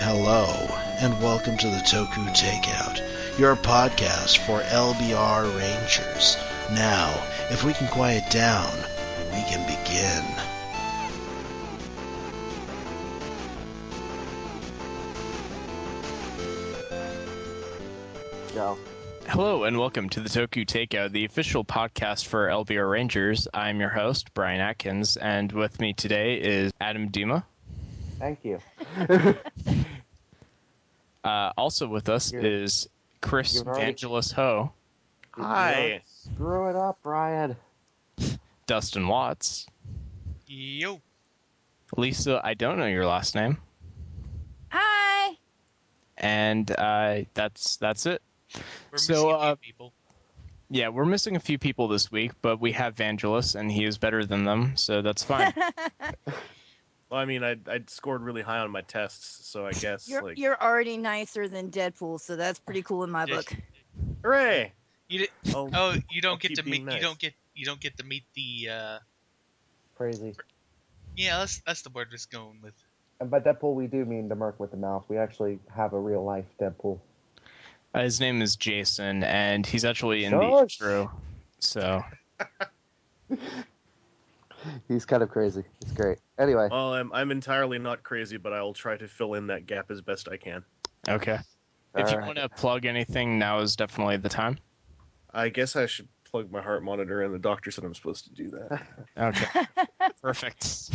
Hello, and welcome to the Toku Takeout, your podcast for LBR Rangers. Now, if we can quiet down, we can begin. Go. Hello and welcome to the Toku Takeout, the official podcast for LBR Rangers. I'm your host, Brian Atkins, and with me today is Adam Dima. Thank you. Also with us is Chris Vangelis Ho. Hi. Screw it up, Brian. Dustin Watts. Yo. Lisa, I don't know your last name. Hi. And that's it. We're missing a few people. Yeah, we're missing a few people this week, but we have Vangelis, and he is better than them, so that's fine. Well, I mean, I scored really high on my tests, so I guess You're already nicer than Deadpool, so that's pretty cool in my book. Hooray! You don't get to meet nice. you don't get to meet the Crazy. yeah, that's the word it's going with. And by Deadpool, we do mean the merc with the mouth. We actually have a real life Deadpool. His name is Jason, and he's actually in the intro, so... He's kind of crazy. It's great. Anyway. Well, I'm entirely not crazy, but I'll try to fill in that gap as best I can. Okay. If you want to plug anything, now is definitely the time. I guess I should plug my heart monitor, and the doctor said I'm supposed to do that. Okay. Perfect.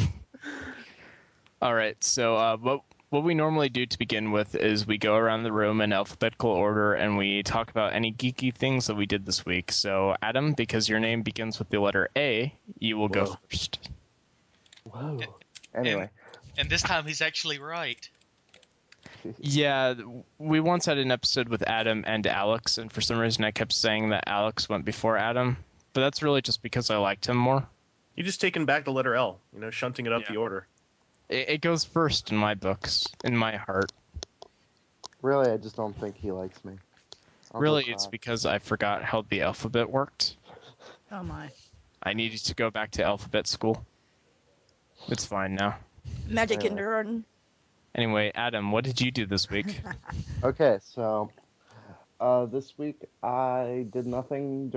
All right, so what we normally do to begin with is we go around the room in alphabetical order and we talk about any geeky things that we did this week. So, Adam, because your name begins with the letter A, you will go first. Whoa. Anyway. And this time he's actually right. Yeah, we once had an episode with Adam and Alex, and for some reason I kept saying that Alex went before Adam, but that's really just because I liked him more. You just taken back the letter L, shunting it up the order. It goes first in my books, in my heart. Really, I just don't think he likes me. Really, it's because I forgot how the alphabet worked. Oh my. I needed to go back to alphabet school. It's fine now. Magic kindergarten. Anyway, Adam, what did you do this week? Okay, so this week I did nothing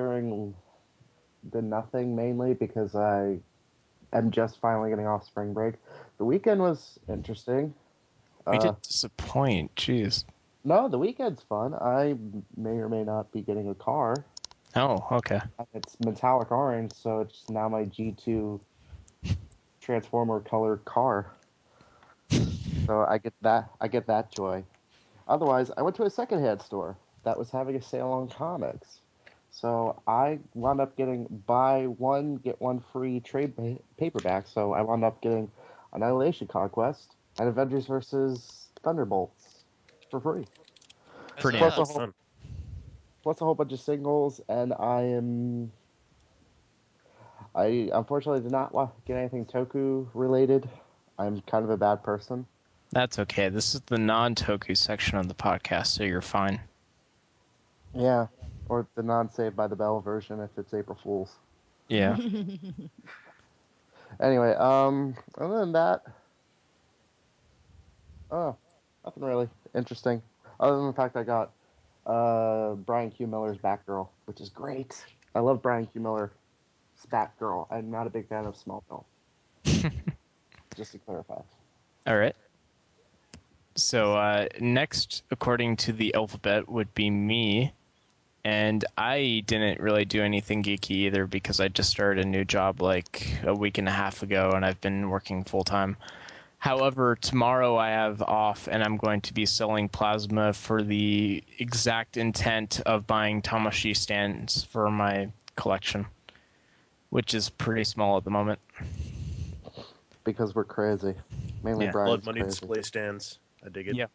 mainly because I am just finally getting off spring break. The weekend was interesting. We did disappoint, jeez. No, the weekend's fun. I may or may not be getting a car. Oh, okay. It's metallic orange, so it's now my G2 Transformer colored car. So I get that joy. Otherwise, I went to a secondhand store that was having a sale on comics. So I wound up getting buy one, get one free trade paperback. So I wound up getting Annihilation Conquest and Avengers vs. Thunderbolts for free. Pretty Plus nice. a whole bunch of singles, and I unfortunately did not get anything Toku related. I'm kind of a bad person. That's okay. This is the non-Toku section of the podcast, so you're fine. Yeah, or the non-Saved by the Bell version if it's April Fool's. Yeah. Anyway, other than that, nothing really interesting. Other than the fact I got Brian Q. Miller's Batgirl, which is great. I love Brian Q. Miller's Batgirl. I'm not a big fan of Smallville. Just to clarify. All right. So next, according to the alphabet, would be me. And I didn't really do anything geeky either because I just started a new job like a week and a half ago, and I've been working full-time. However, tomorrow I have off, and I'm going to be selling plasma for the exact intent of buying Tamashii stands for my collection, which is pretty small at the moment. Because we're crazy. Mainly Yeah. Brian's Blood money crazy. display stands. I dig it. Yeah.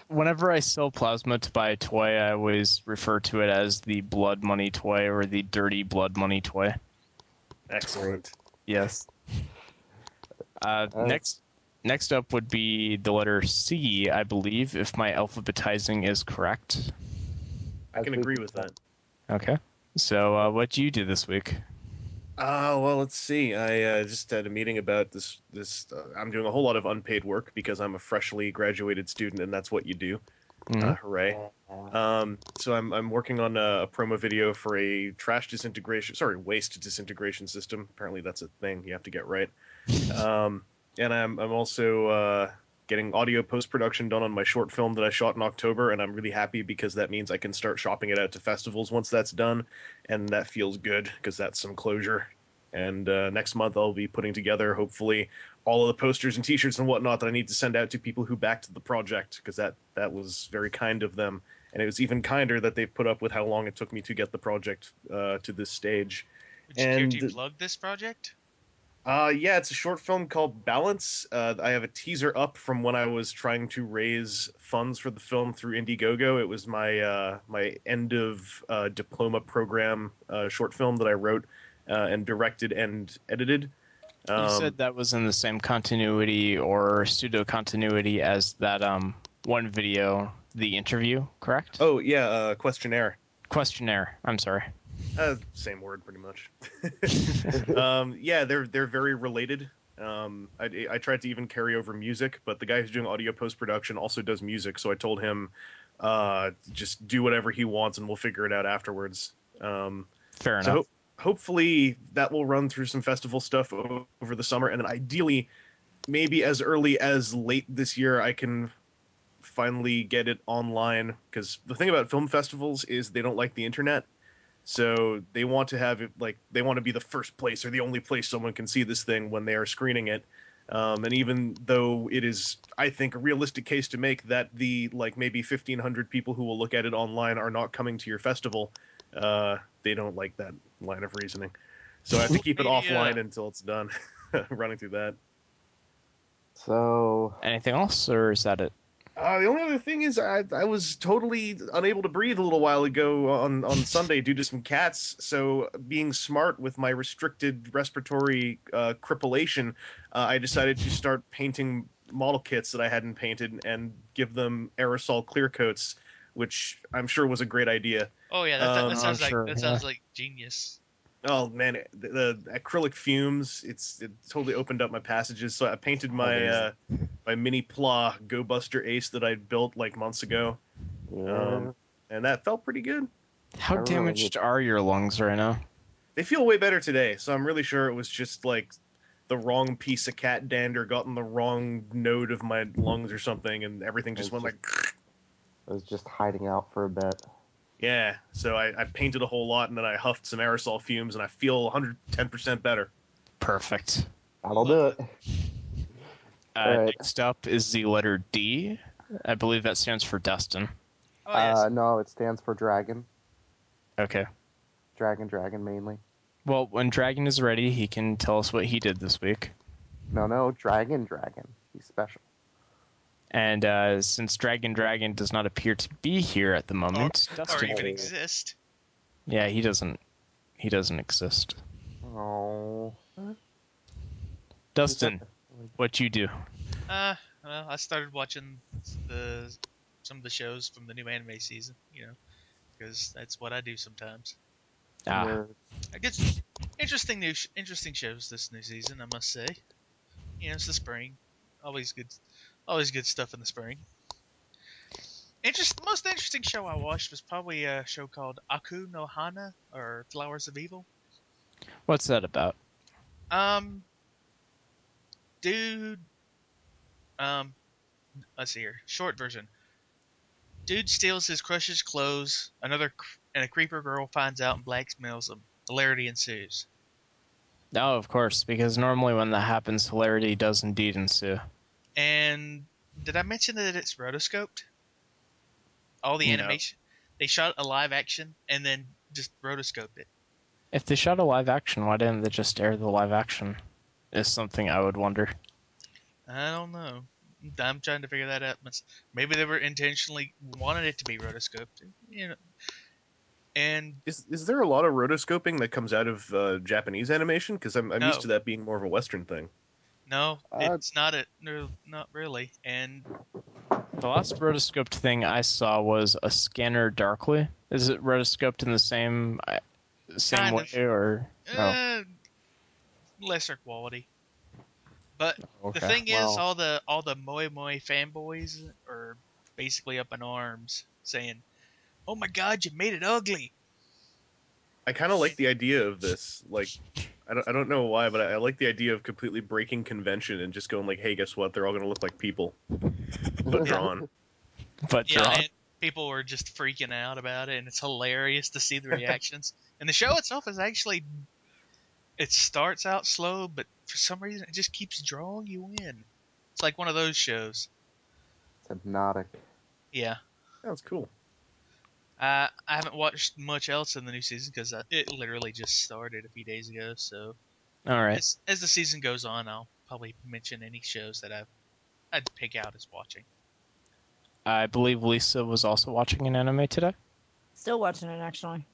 Whenever I sell plasma to buy a toy, I always refer to it as the blood money toy or the dirty blood money toy. Excellent. Yes. Next up would be the letter C, I believe, if my alphabetizing is correct. I can agree with that. Okay. So what do you do this week? Well, let's see. I just had a meeting about this. I'm doing a whole lot of unpaid work because I'm a freshly graduated student, and that's what you do. Mhm. Hooray! So I'm working on a promo video for a waste disintegration system. Apparently, that's a thing you have to get right. And I'm also getting audio post production done on my short film that I shot in October, and I'm really happy because that means I can start shopping it out to festivals once that's done, and that feels good because that's some closure. And next month I'll be putting together, hopefully, all of the posters and T-shirts and whatnot that I need to send out to people who backed the project, because that was very kind of them, and it was even kinder that they put up with how long it took me to get the project to this stage. Would you care And to plug this project? yeah, it's a short film called Balance. I have a teaser up from when I was trying to raise funds for the film through Indiegogo. It was my end of diploma program short film that I wrote and directed and edited. You said that was in the same continuity or pseudo continuity as that one video, the interview, correct? Oh yeah, questionnaire. Questionnaire. I'm sorry. Same word, pretty much. Yeah, they're very related. I tried to even carry over music, but the guy who's doing audio post production also does music, so I told him just do whatever he wants, and we'll figure it out afterwards. Fair So enough. hopefully that will run through some festival stuff over the summer, and then ideally, maybe as early as late this year, I can finally get it online. Because the thing about film festivals is they don't like the internet. So they want to have it they want to be the first place or the only place someone can see this thing when they are screening it. And even though it is, I think, a realistic case to make that the maybe 1,500 people who will look at it online are not coming to your festival, they don't like that line of reasoning. So I have to keep it Maybe, offline until it's done. Running through that. So, Anything else, or is that it? The only other thing is I was totally unable to breathe a little while ago on Sunday due to some cats. So being smart with my restricted respiratory cripplation, I decided to start painting model kits that I hadn't painted and give them aerosol clear coats, which I'm sure was a great idea. Oh yeah, Um, I'm sure, that yeah. sounds like genius. Oh man, the acrylic fumes, it totally opened up my passages. So I painted my mini Pla Go Buster Ace that I built like months ago. yeah, And that felt pretty good. How I really damaged are your lungs right now? They feel way better today, so I'm really sure it was just like the wrong piece of cat dander got in the wrong node of my lungs or something, and everything just went like, I was just hiding out for a bit. yeah. So I painted a whole lot, and then I huffed some aerosol fumes, and I feel 110% better. Perfect. That'll do it. All right. Next up is the letter D. I believe that stands for Dustin. Oh yes. No, it stands for dragon. Okay. Dragon mainly. Well, when Dragon is ready, he can tell us what he did this week. No, dragon. He's special. And since Dragon does not appear to be here at the moment, Or Dustin. even exist. Yeah, he doesn't Uh, exist. Oh. Dustin, what you do? well, I started watching some of the shows from the new anime season, because that's what I do sometimes. Ah, I get interesting shows this new season, I must say. It's the spring, always good stuff in the spring. Most interesting show I watched was probably a show called Aku no Hana, or Flowers of Evil. what's that about? Um, dude, um, let's see here. Short version. Dude steals his crush's clothes. And a creeper girl finds out and blackmails him. Hilarity ensues. Oh, of course, because normally when that happens, hilarity does indeed ensue. And did I mention that it's rotoscoped? All the No. animation. They shot a live action and then just rotoscoped it. If they shot a live action, why didn't they just air the live action? Is something I would wonder. I don't know. I'm trying to figure that out. Maybe they were intentionally wanted it to be rotoscoped. And Is there a lot of rotoscoping that comes out of Japanese animation? Because I'm No. used to that being more of a Western thing. no, it's not no, not really. And The last rotoscoped thing I saw was a scanner darkly. Is it rotoscoped in the same Kind way, of. or no? lesser quality. But the Okay. thing is, Well- all the Moe Moe fanboys are basically up in arms, saying, "Oh my God, you made it ugly." I kind of like the idea of this. Like, I don't know why, but I like the idea of completely breaking convention and just going like, hey, guess what? They're all going to look like people, but drawn. But Yeah, drawn. and people were just freaking out about it, and it's hilarious to see the reactions. And the show itself is actually, it starts out slow, but for some reason it just keeps drawing you in. It's like one of those shows. It's hypnotic. Yeah. That's cool. I haven't watched much else in the new season because it literally just started a few days ago. So All right. as the season goes on, I'll probably mention any shows that I'd pick out as watching. I believe Lisa was also watching an anime today. Still watching it actually.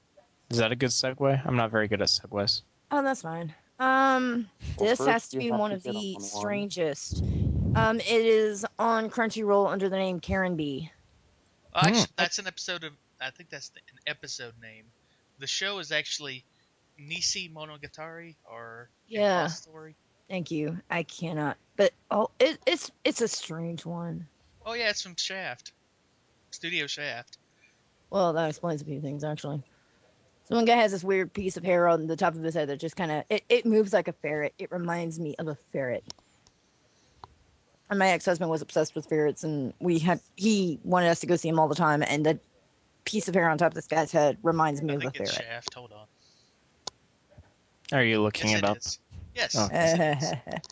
Is that a good segue? I'm not very good at segues. Oh, that's fine. Well, This first has to you be have one to of get the on one. strangest. It is on Crunchyroll under the name Karen B. Actually, that's an episode of. I think that's an episode name. The show is actually Nisi Monogatari or Yeah. Impostory. Thank you. I cannot. But it's a strange one. Oh yeah, it's from Shaft, Studio Shaft. Well, that explains a few things actually. So one guy has this weird piece of hair on the top of his head that just kind of it moves like a ferret. It reminds me of a ferret. And my ex-husband was obsessed with ferrets, and he wanted us to go see him all the time. And the piece of hair on top of this guy's head reminds me I of a think it's ferret. Shaft. Hold on. Are you looking Yes, it it up? is. Yes, Oh. yes, it is.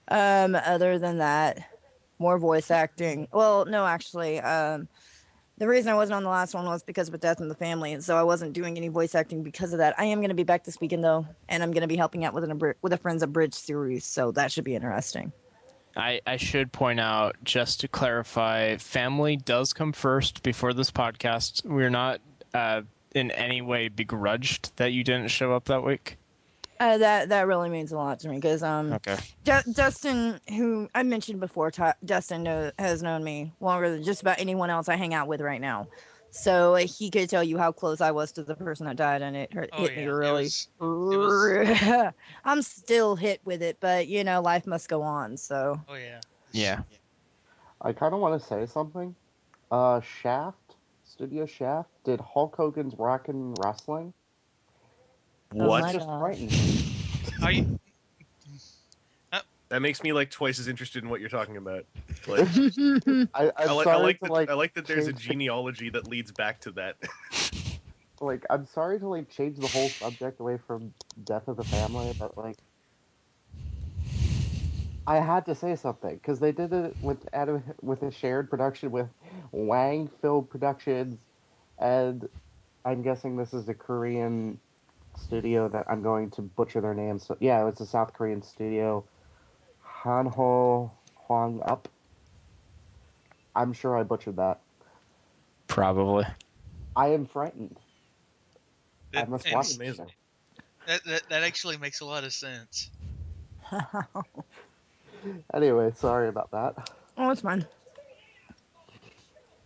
Other than that, more voice acting. Well, no, actually, the reason I wasn't on the last one was because of a death in the family, and so I wasn't doing any voice acting because of that. I am going to be back this weekend though, and I'm going to be helping out with a Friends of Bridge series, so that should be interesting. I should point out, just to clarify, family does come first before this podcast. We're not in any way begrudged that you didn't show up that week. That really means a lot to me because Okay. Dustin, who I mentioned before, Dustin has known me longer than just about anyone else I hang out with right now. So he could tell you how close I was to the person that died, and it Oh, hit me yeah. really. It was. I'm still hit with it, but life must go on. So Oh yeah. Yeah. I kind of want to say something. Shaft, Studio Shaft, did Hulk Hogan's Rockin' Wrestling. Oh What? my Just God. frightened. Are you? That makes me like twice as interested in what you're talking about. Like, I'm I sorry like to that. I like that there's a change genealogy that leads back to that. I'm sorry to change the whole subject away from death of the family, but I had to say something because they did it with a shared production with Wang Film Productions, and I'm guessing this is a Korean studio that I'm going to butcher their name. So yeah, it's a South Korean studio, Hanho Hwang Up. I'm sure I butchered that. Probably. I am frightened. I It, must and watch Amazing. that actually makes a lot of sense. Anyway, sorry about that. Oh, it's fine.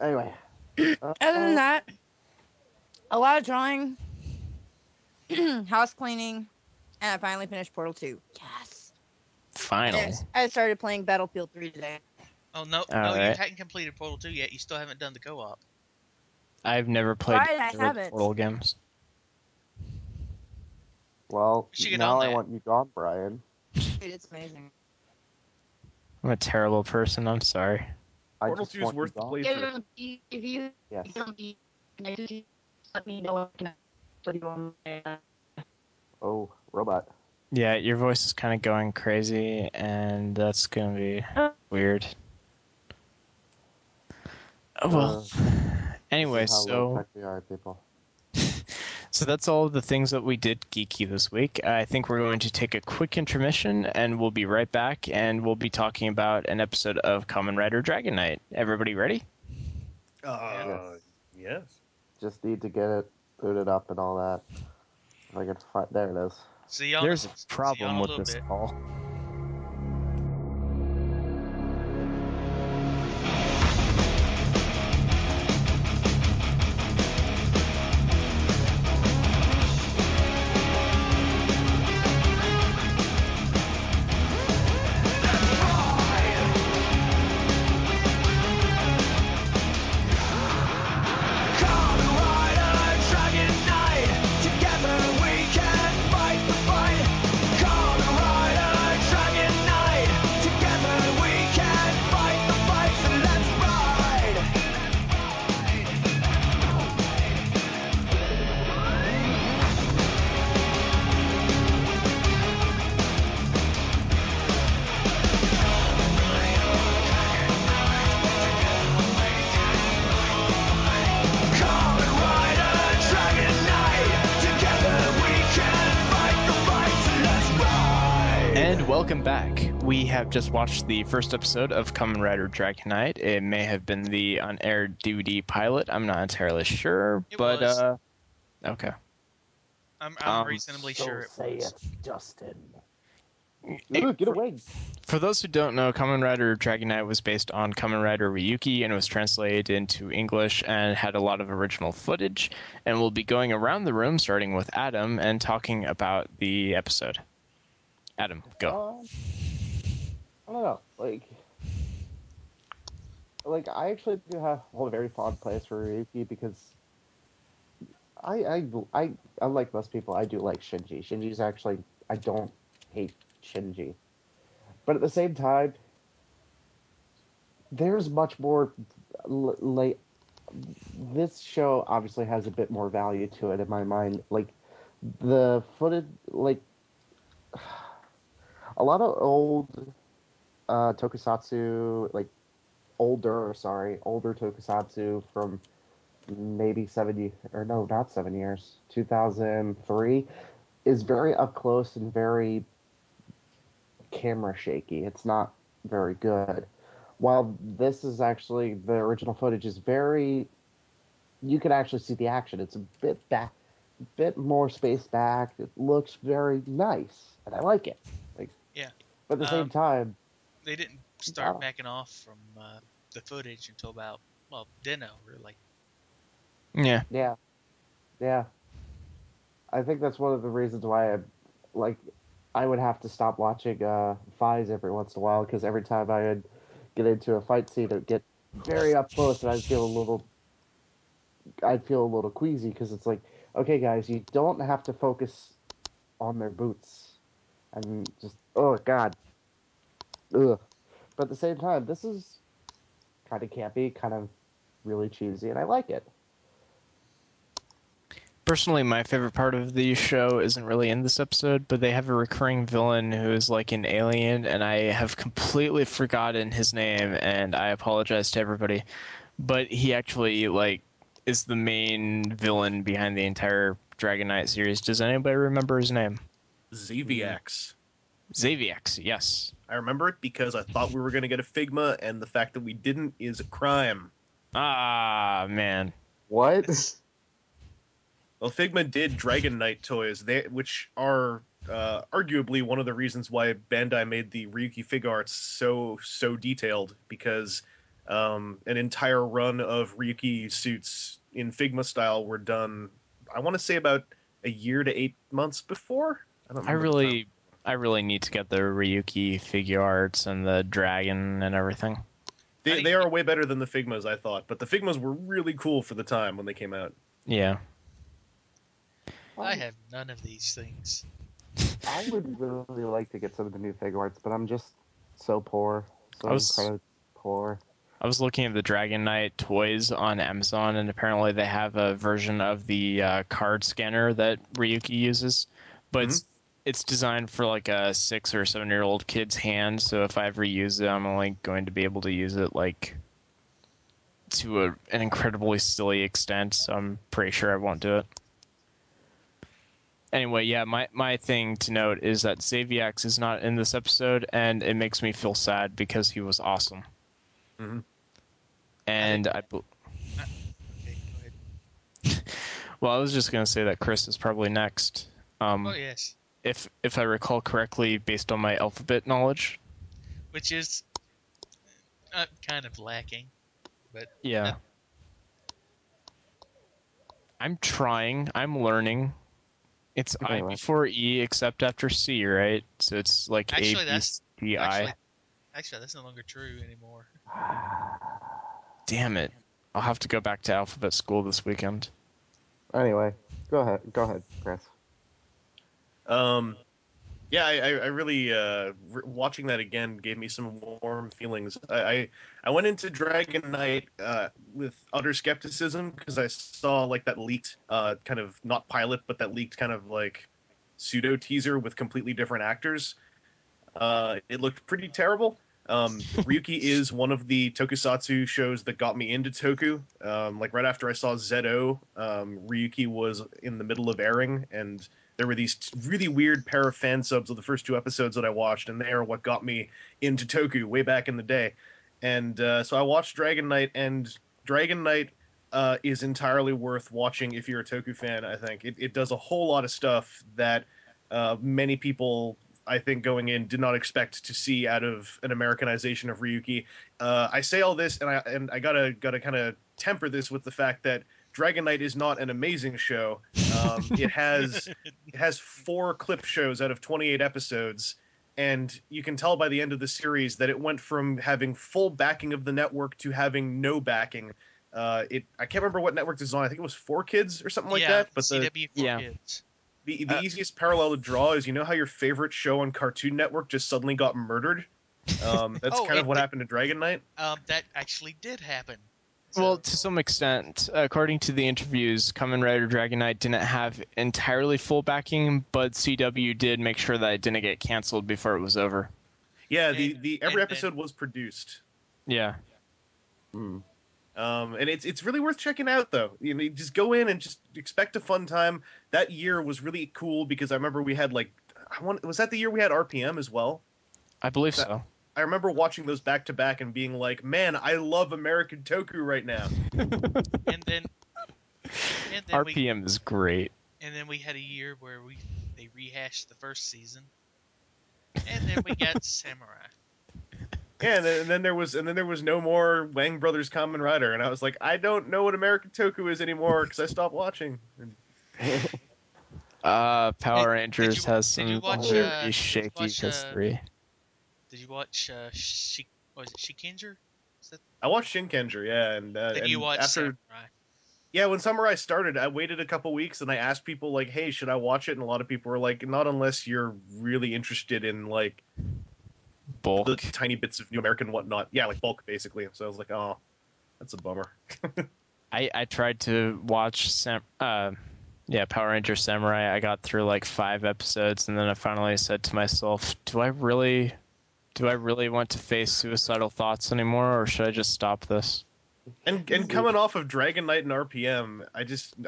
Anyway, Other than that, a lot of drawing, house cleaning, and I finally finished Portal 2. Yes. Finally. And I started playing Battlefield 3 today. Oh no, All no, you right. hadn't completed Portal 2 yet. You still haven't done the co-op. I've never played Right, I either of the haven't. Portal games. well, You should get now on I that. want you gone, Brian. It's amazing. I'm a terrible person. I'm sorry. I Portal just 2 is want you worth the gone. playthrough. If you Yes. let me know what can put you on. Oh, robot. Yeah, your voice is kind of going crazy, and that's going to be weird. Oh, well, anyway, This is how low tech we are, people. so that's all of the things that we did geeky this week. I think we're going to take a quick intermission, and we'll be right back, and we'll be talking about an episode of Kamen Rider Dragon Knight. Everybody ready? Yes. Just need to get it booted up and all that. If I can find, there it is. See you on There's a see you on problem a with little this bit. call. welcome back. We have just watched the first episode of Kamen Rider Dragon Knight. It may have been the unaired DVD pilot. I'm not entirely sure, It but was. okay. I'm reasonably sure it say was. it, Justin. Hey, Ooh, get away. For those who don't know, Kamen Rider Dragon Knight was based on Kamen Rider Ryuki, and it was translated into English and had a lot of original footage. And we'll be going around the room, starting with Adam, and talking about the episode. Adam, go. I don't know. I actually do hold a very fond place for Ryuki because I, I, unlike most people, I do like Shinji. Shinji's actually, I don't hate Shinji. But at the same time, there's much more, like, this show obviously has a bit more value to it in my mind. Like, the footage, like, a lot of old tokusatsu, like, older tokusatsu from maybe 70, or no, not 7 years, 2003, is very up close and very camera shaky. It's not very good. While this is actually, the original footage is very, you can actually see the action. It's a bit more spaced back. It looks very nice, and I like it. Like, Yeah. but at the same time, They didn't start uh, backing off from the footage until about, well, Deno, really. Yeah. yeah, yeah. I think that's one of the reasons why like, I would have to stop watching Fies every once in a while because every time I would get into a fight scene, it would get very up close, and I'd feel a little queasy because it's like, okay, guys, you don't have to focus on their boots, and just, oh god, ugh. But at the same time, this is kind of campy, kind of really cheesy, and I like it. Personally, my favorite part of the show isn't really in this episode, but they have a recurring villain who is like an alien, and I have completely forgotten his name, and I apologize to everybody. But he actually like is the main villain behind the entire Dragon Knight series. Does anybody remember his name? Xaviax. Xaviax, yes. I remember it because I thought we were going to get a Figma, and the fact that we didn't is a crime. Ah, man. What? Well, Figma did Dragon Knight toys, which are arguably one of the reasons why Bandai made the Ryuki fig arts so detailed, because an entire run of Ryuki suits in Figma style were done, I want to say about a year to 8 months before. I don't I remember the time. really need to get the Ryuki figure arts and the dragon and everything. They are way better than the Figmas, I thought, but the Figmas were really cool for the time when they came out. Yeah. I have none of these things. I would really like to get some of the new figure arts, but I'm just so poor, I so was incredibly poor. I was looking at the Dragon Knight toys on Amazon, and apparently they have a version of the card scanner that Ryuki uses, but Mhm. it's designed for like a 6 or 7 year old kid's hand. So if I ever use it, I'm only going to be able to use it like to an incredibly silly extent. So I'm pretty sure I won't do it. Anyway, yeah, my thing to note is that Xaviax is not in this episode, and it makes me feel sad because he was awesome. Mhm. And Okay, go ahead. well, I was just gonna say that Chris is probably next. Oh, yes. If I recall correctly, based on my alphabet knowledge. Which is kind of lacking, but Yeah. I'm trying. I'm learning. It's I Anyway, before E except after C, right? So it's like A, actually, B, that's C, D, actually I. that's no longer true anymore. Damn it. I'll have to go back to alphabet school this weekend. anyway, go ahead, Chris. Um, yeah, I really watching that again gave me some warm feelings. I went into Dragon Knight with utter skepticism because I saw like that leaked kind of not pilot, but that leaked kind of like pseudo teaser with completely different actors. It looked pretty terrible. Ryuki is one of the tokusatsu shows that got me into Toku. Like right after I saw ZO, Ryuki was in the middle of airing, and there were these really weird pair of fan subs of the first 2 episodes that I watched, and they are what got me into Toku way back in the day. And so I watched Dragon Knight, and Dragon Knight is entirely worth watching if you're a Toku fan. I think it does a whole lot of stuff that many people, I think, going in did not expect to see out of an Americanization of Ryuki. I say all this, and I gotta kind of temper this with the fact that Dragon Knight is not an amazing show. It has 4 clip shows out of 28 episodes, and you can tell by the end of the series that it went from having full backing of the network to having no backing. I can't remember what network is on. I think it was 4Kids or something like that. But CW4 Yeah. Kids. the easiest parallel to draw is, you know how your favorite show on Cartoon Network just suddenly got murdered? That's kind of what happened to Dragon Knight. That actually did happen. Well, So- to some extent, according to the interviews, Kamen Rider Dragon Knight didn't have entirely full backing, but CW did make sure that it didn't get canceled before it was over. Yeah, And- every and- episode was produced. Yeah. Hmm. And it's really worth checking out, though. You know, you just go in and just expect a fun time. That year was really cool because I remember we had was that the year we had RPM as well? I believe That- so. I remember watching those back to back and being like, "Man, I love American Toku right now." and then RPM is great. we had a year where they rehashed the first season, and then we got Samurai. Yeah, and then there was no more Wang Brothers Kamen Rider, and I was like, I don't know what American Toku is anymore because I stopped watching. And Power Hey, Rangers did you- has did you some watch, very did you shaky watch, history. Did you watch was it Shikinger? Is that, I watched Shinkenger, yeah, and did you and watch after Samurai? yeah, when Samurai started, I waited a couple weeks and I asked people like, "Hey, should I watch it?" And a lot of people were like, "Not unless you're really interested in like Bulk. the tiny bits of New American whatnot." Yeah, like bulk basically. So I was like, "Oh, that's a bummer." I tried to watch Power Rangers Samurai. I got through like 5 episodes, and then I finally said to myself, do I really want to face suicidal thoughts anymore, or should I just stop this? And coming off of Dragon Knight and RPM,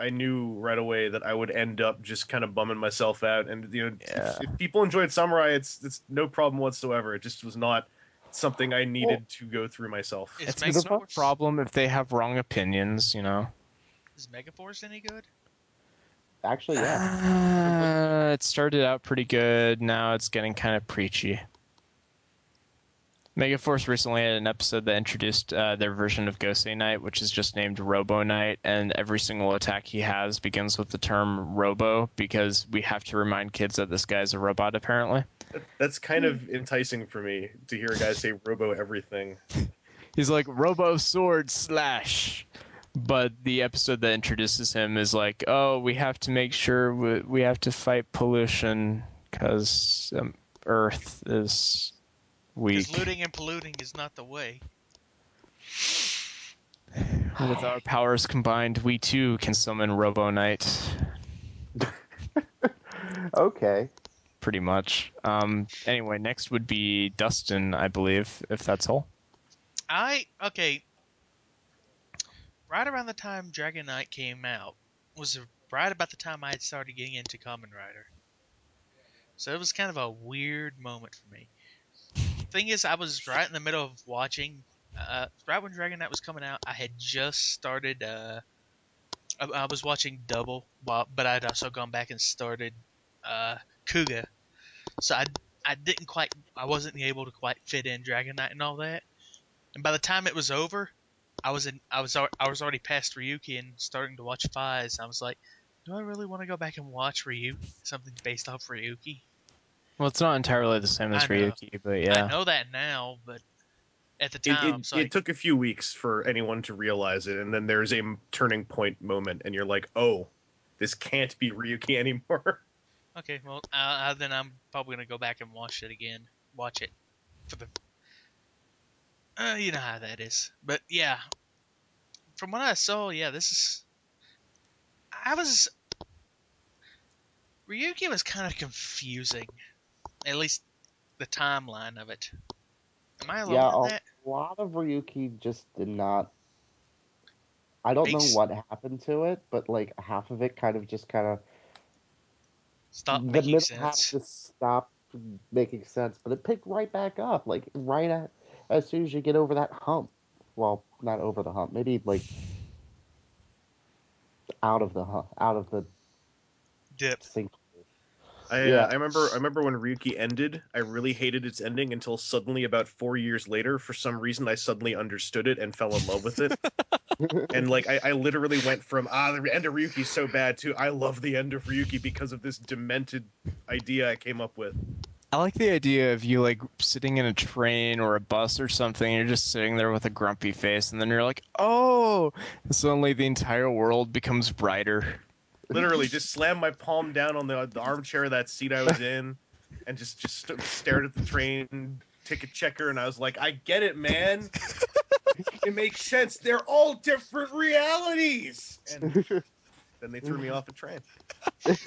I knew right away that I would end up just kind of bumming myself out. And you know, if people enjoyed Samurai, it's no problem whatsoever. It just was not something I needed to go through myself. Is It's Megaforce, no problem if they have wrong opinions, you know. Is Megaforce any good? Actually, yeah. It started out pretty good. Now it's getting kind of preachy. Megaforce recently had an episode that introduced their version of Gosei Knight, which is just named Robo Knight, and every single attack he has begins with the term Robo, because we have to remind kids that this guy's a robot, apparently. That's kind of enticing for me to hear a guy say Robo everything. He's like, Robo Sword Slash! But the episode that introduces him is like, oh, we have to make sure we have to fight pollution, because Earth is weak. Because looting and polluting is not the way. With our powers combined, we too can summon Robo Knight. Okay. Pretty much. Anyway, next would be Dustin, I believe, if that's all. Okay. Right around the time Dragon Knight came out was right about the time I had started getting into Kamen Rider. So it was kind of a weird moment for me. Thing is, I was right in the middle of watching. Right when Dragon Knight was coming out, I had just started. I was watching Double, but I'd also gone back and started Kuga. So I wasn't able to quite fit in Dragon Knight and all that. And by the time it was over, I was already past Ryuki and starting to watch Fies. I was like, do I really want to go back and watch something based off Ryuki? Well, it's not entirely the same as I know. Ryuki, but yeah. I know that now, but at the time, It took a few weeks for anyone to realize it, and then there's a turning point moment, and you're like, oh, this can't be Ryuki anymore. okay, well, then I'm probably gonna go back and watch it again. Watch it for the, you know how that is. But yeah, from what I saw, yeah, Ryuki was kind of confusing, at least the timeline of it. Am I alone Yeah, in a that? lot of Ryuki just did not. I don't know Makes- what happened to it, but like half of it kind of Stop the making middle half sense. just stopped making sense, but it picked right back up, like as soon as you get over that hump. Well, not over the hump, maybe like out of the hump, out of the Dip. sink. I Yeah. I remember when Ryuki ended. I really hated its ending until suddenly, about 4 years later, for some reason, I suddenly understood it and fell in love with it. And like I literally went from the end of Ryuki's so bad to I love the end of Ryuki because of this demented idea I came up with. I like the idea of you like sitting in a train or a bus or something, and you're just sitting there with a grumpy face, and then you're like, oh, and suddenly the entire world becomes brighter. Literally, just slammed my palm down on the armchair of that seat I was in, and stared at the train ticket checker, and I was like, I get it, man. It makes sense. They're all different realities. And then they threw me off a train.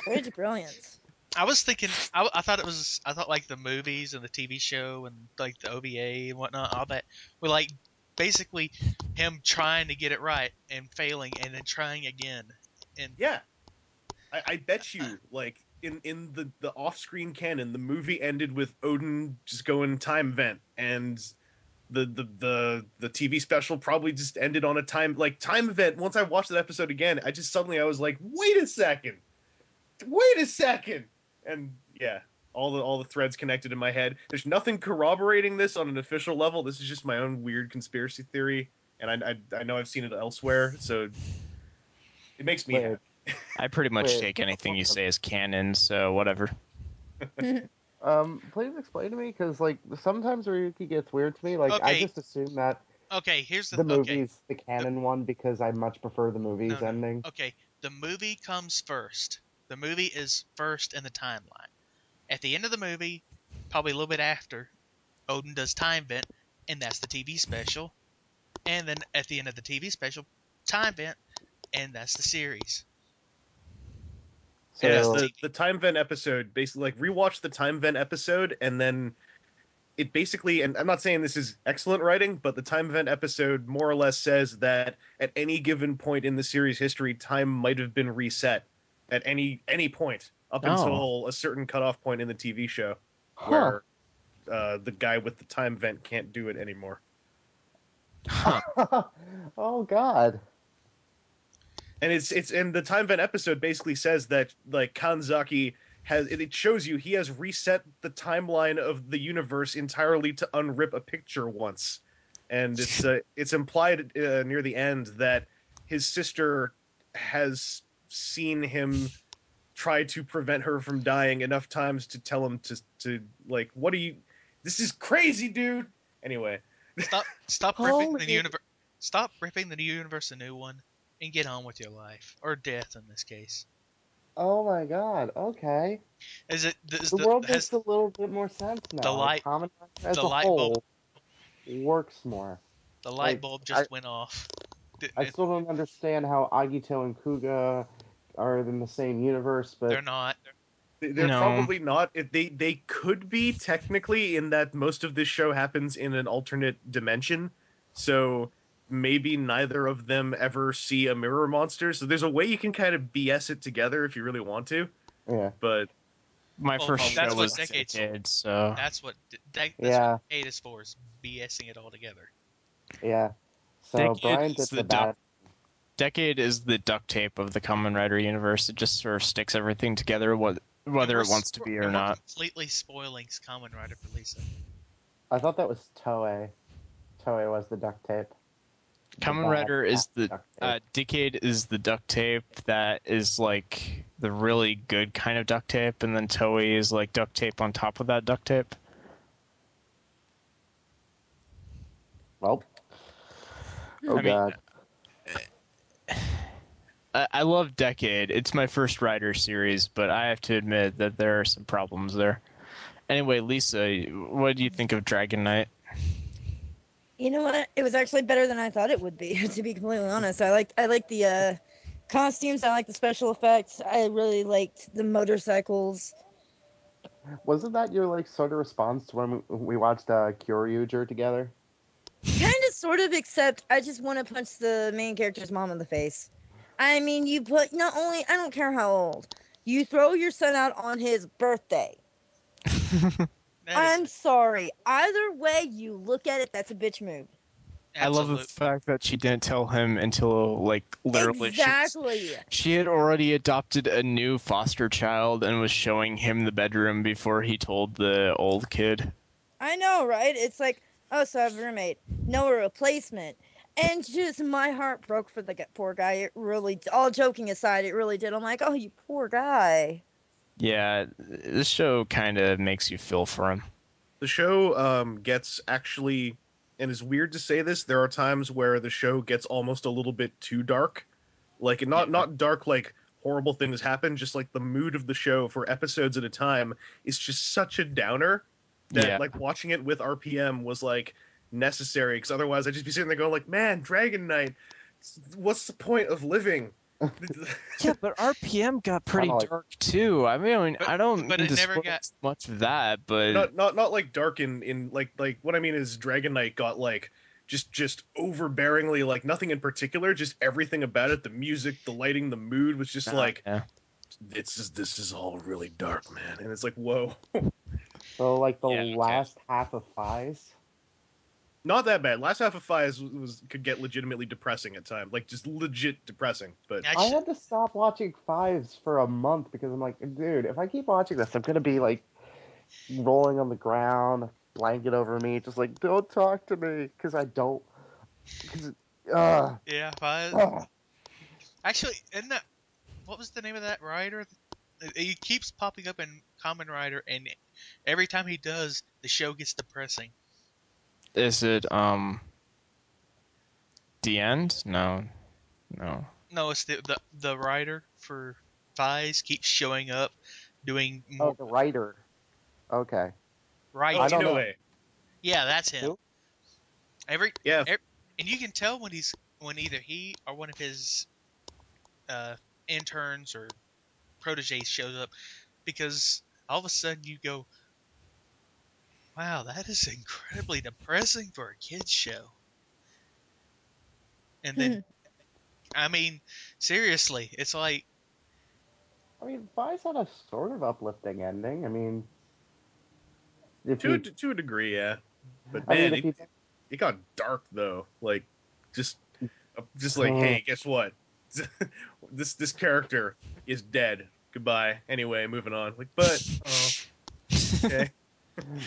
Rage of Brilliance. I was thinking, I thought like the movies and the TV show and like the OVA and whatnot, all that were like basically him trying to get it right and failing and then trying again. And Yeah, I bet you, like in the off-screen canon, the movie ended with Odin just going time vent, and the TV special probably just ended on a time event. Once I watched that episode again, I was like, wait a second, and yeah, all the threads connected in my head. There's nothing corroborating this on an official level. This is just my own weird conspiracy theory, and I know I've seen it elsewhere, so it makes me Wait, happy. I pretty much Wait. take anything you say as canon, so whatever. Please explain to me, because like sometimes Ryuki gets weird to me. Like I okay, just assume that okay, here's the okay. movie's the canon one because I much prefer the No, movie's no. ending. Okay, the movie comes first. The movie is first in the timeline. At the end of the movie, probably a little bit after, Odin does time vent, and that's the TV special. And then at the end of the TV special, time vent, and that's the series. And Yeah, that's the So TV. the time vent episode basically, like, rewatch the time vent episode, and then it basically, and I'm not saying this is excellent writing, but the time event episode more or less says that at any given point in the series history, time might have been reset at any point up Oh. until a certain cutoff point in the TV show, huh. where the guy with the time vent can't do it anymore. Huh. Oh God. And it's and the time vent episode basically says that, like, Kanzaki it shows you he has reset the timeline of the universe entirely to unrip a picture once, and it's implied near the end that his sister has seen him try to prevent her from dying enough times to tell him to like, what are you, this is crazy, dude. Anyway, Stop ripping the Holy. universe. Stop ripping the universe a new one, and get on with your life or death in this case. Oh my God. Okay. Is The world has makes a little bit more sense the now. Like light Kamen Rider as the a light bulb whole works more. the light Like bulb I, just went off, didn't I it? still don't understand how Agito and Kuga are in the same universe, They're but not. they're No. probably not. They could be technically, in that most of this show happens in an alternate dimension, so maybe neither of them ever see a mirror monster. So there's a way you can kind of BS it together if you really want to. yeah, But My Well, first show that's what was decades. Decade, so That's what that's yeah, what decade is for. Is BSing it all together. yeah. So Decade Brian is did the bad. Decade is the duct tape of the Kamen Rider universe. It just sort of sticks everything together, whether it wants to be or and we're not. completely spoiling Kamen Rider for Lisa. I thought that was Toei. Toei was the duct tape. The Kamen bad Rider is the duct tape. Decade is the duct tape that is like the really good kind of duct tape, and then Toei is like duct tape on top of that duct tape. Well, oh I mean, God. I love Decade. It's my first Rider series, but I have to admit that there are some problems there. Anyway, Lisa, what do you think of Dragon Knight? You know what? It was actually better than I thought it would be, to be completely honest. I liked the costumes, I liked the special effects. I really liked the motorcycles. Wasn't that your like sort of response to when we watched Kyoryuger together? Kind of, sort of, except I just want to punch the main character's mom in the face. I mean, you put not only, I don't care how old, You throw your son out on his birthday. I'm sorry. Either way you look at it, that's a bitch move. I love the fact that she didn't tell him until, like, literally exactly. She had already adopted a new foster child and was showing him the bedroom before he told the old kid. I know, right? It's like, oh, so I have a roommate. No, a replacement. And just my heart broke for the poor guy. It really, all joking aside, it really did. I'm like, oh, you poor guy. Yeah, this show kind of makes you feel for him. The show gets actually, and it's weird to say this, there are times where the show gets almost a little bit too dark. Like, not dark like horrible things happen, just like the mood of the show for episodes at a time is just such a downer that like watching it with RPM was like necessary, because otherwise I'd just be sitting there going like, man, Dragon Knight, what's the point of living? Yeah, but RPM got pretty dark too. I mean, I don't but mean it to never spoil got much of that, but not like dark in like what I mean is Dragon Knight got like just overbearingly, like nothing in particular, just everything about it, the music, the lighting, the mood was just like this is all really dark, man. And it's like, whoa. So like the last half of Fies. Not that bad. Last half of Fies could get legitimately depressing at times, like just legit depressing. But I had to stop watching Fives for a month because I'm like, dude, if I keep watching this, I'm gonna be like rolling on the ground, blanket over me, just like, don't talk to me, because I don't. Because, yeah, actually, isn't that what was the name of that writer? He keeps popping up in Kamen Rider, and every time he does, the show gets depressing. Is it the end? No. No, it's the writer for Fies keeps showing up, doing more. Oh, the writer. Okay. Right. I don't know. Yeah, that's him. Who? And you can tell when either he or one of his interns or proteges shows up, because all of a sudden you go, wow, that is incredibly depressing for a kids show. And then, I mean, seriously, it's like, I mean, Fies had a sort of uplifting ending. I mean, to a degree, yeah. But man, it got dark though. Like, just like, hey, guess what? this character is dead. Goodbye. Anyway, moving on. Like, but okay.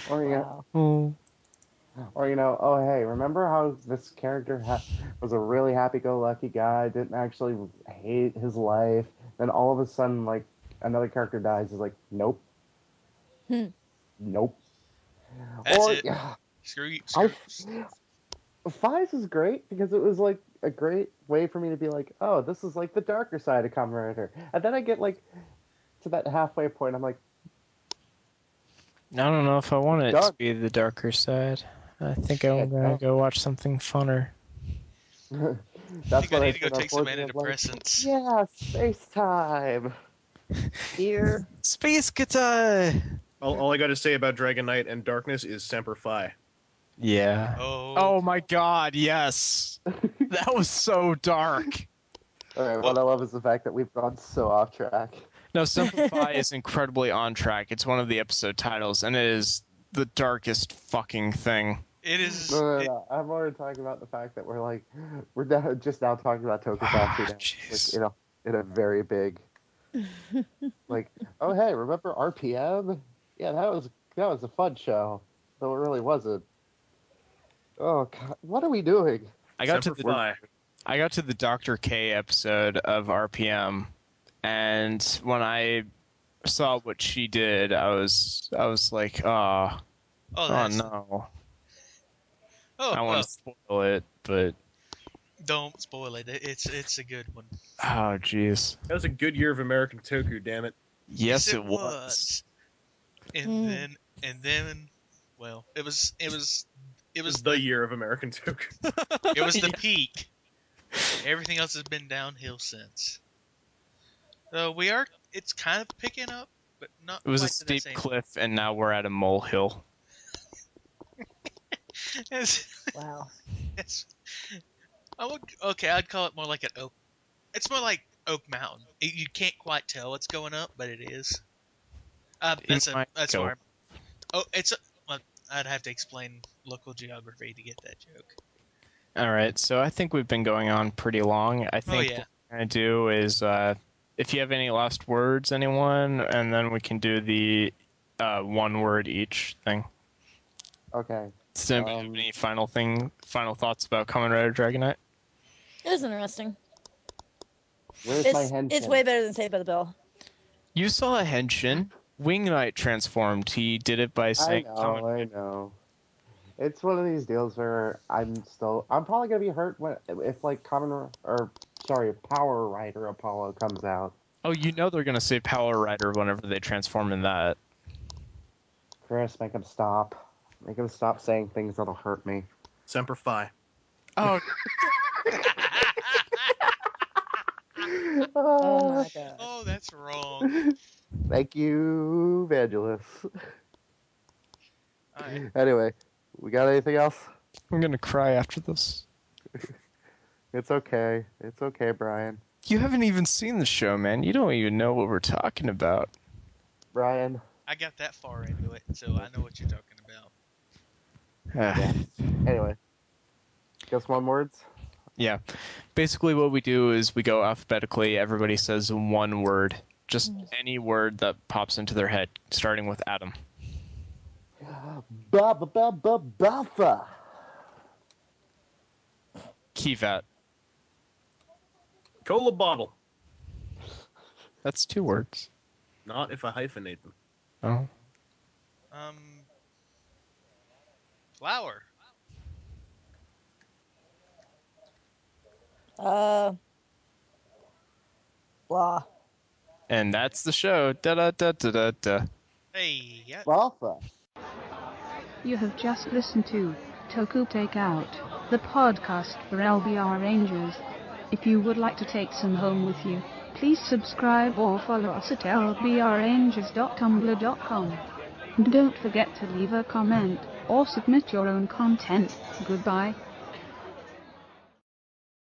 Or oh hey, remember how this character was a really happy-go-lucky guy, didn't actually hate his life, then all of a sudden, like, another character dies, is like, nope. Nope. that's or it. Screw. Fives is great because it was like a great way for me to be like, oh, this is like the darker side of Kamen Rider. And then I get like to that halfway point, I'm like, I don't know if I want it to be the darker side. I think I'm gonna go watch something funner. That's what I need to go said. take some antidepressants. Like, yeah, space time. Here. Space guitar. All I got to say about Dragon Knight and Darkness is Semper Fi. Yeah. Oh my God! Yes. That was so dark. All right. What I love is the fact that we've gone so off track. No, Semper Fi is incredibly on track. It's one of the episode titles, and it is the darkest fucking thing. It is. No. I'm already talking about the fact that we're just now talking about Tokusatsu now, like, in a very big, like, oh hey, remember RPM? Yeah, that was a fun show, though it really wasn't. Oh God, what are we doing? I got to the Dr. K episode of RPM, and when I saw what she did, I was like, no. I want to spoil it, but don't spoil it. It's a good one. Oh jeez. That was a good year of American Toku, damn it. Yes, it was. And then, well, it was the year of American Toku. It was the peak. Everything else has been downhill since. It's kind of picking up, but not. It was quite a steep cliff, and now we're at a molehill. Wow. I'd call it more like it's more like Oak Mountain. You can't quite tell it's going up, but it is. It might That's go. where. Oh, well, I'd have to explain local geography to get that joke. All right, so I think we've been going on pretty long. I think yeah. what we're going to do is, if you have any last words, anyone, and then we can do the one word each thing. Okay. Does anybody have any final thoughts about Kamen Rider Dragonite? It was interesting. Where's my henshin? It's way better than Saved by the Bell. You saw a henshin. Wing Knight transformed. He did it by saying I know. It's one of these deals where I'm probably gonna be hurt if like Power Rider Apollo comes out. Oh, you know they're going to say Power Rider whenever they transform in that. Chris, make him stop. Make him stop saying things that'll hurt me. Semper Fi. Oh, Oh my god. Oh, that's wrong. Thank you, Vangelis. All right. Anyway, we got anything else? I'm going to cry after this. It's okay. It's okay, Brian. You haven't even seen the show, man. You don't even know what we're talking about. Brian. I got that far into it, so I know what you're talking about. Yeah. Anyway. Guess one words? Yeah. Basically what we do is we go alphabetically. Everybody says one word. Just any word that pops into their head, starting with Adam. Buffa. Kivat. Cola bottle. That's 2 words. Not if I hyphenate them. Oh. Flower. Blah. And that's the show. Da-da-da-da-da-da. Hey, yeah. Buffa. You have just listened to Toku Takeout, the podcast for LBR Rangers. If you would like to take some home with you, please subscribe or follow us at lbrrangers.tumblr.com. And don't forget to leave a comment or submit your own content. Goodbye.